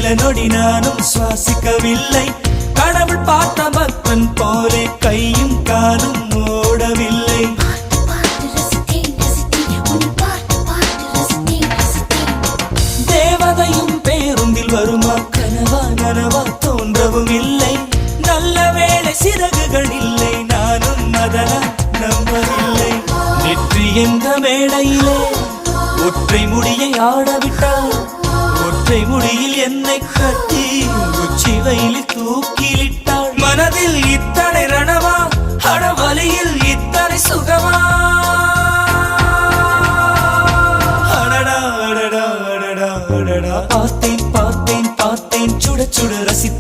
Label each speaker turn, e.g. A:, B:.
A: சில நொடி நானும் சுவாசிக்கவில்லை. கடவுள் பார்த்த பக்தன் போலே கையும் காலும் ஓடவில்லை. தேவதையும் பேருந்தில் வருமா, கனவா நனவா தோன்றவும் இல்லை. நல்ல வேளை சிறகுகள் இல்லை, நானும் அதனால் நம்பவில்லை. நெற்றி என்ற மேடையிலே ஒற்றை முடியை ஆடவிட்டாள். ஒற்றை முடியில் என்னை கட்டி உச்சி வயலில் தூக்கிலிட்டாள். மனதில் இத்தனை ரணமா, அடவலியில் இத்தனை சுகமா. அடடா அடடா அடடா அடடா. பார்த்தேன் பார்த்தேன் பார்த்தேன், சுட சுட ரசித்தேன்.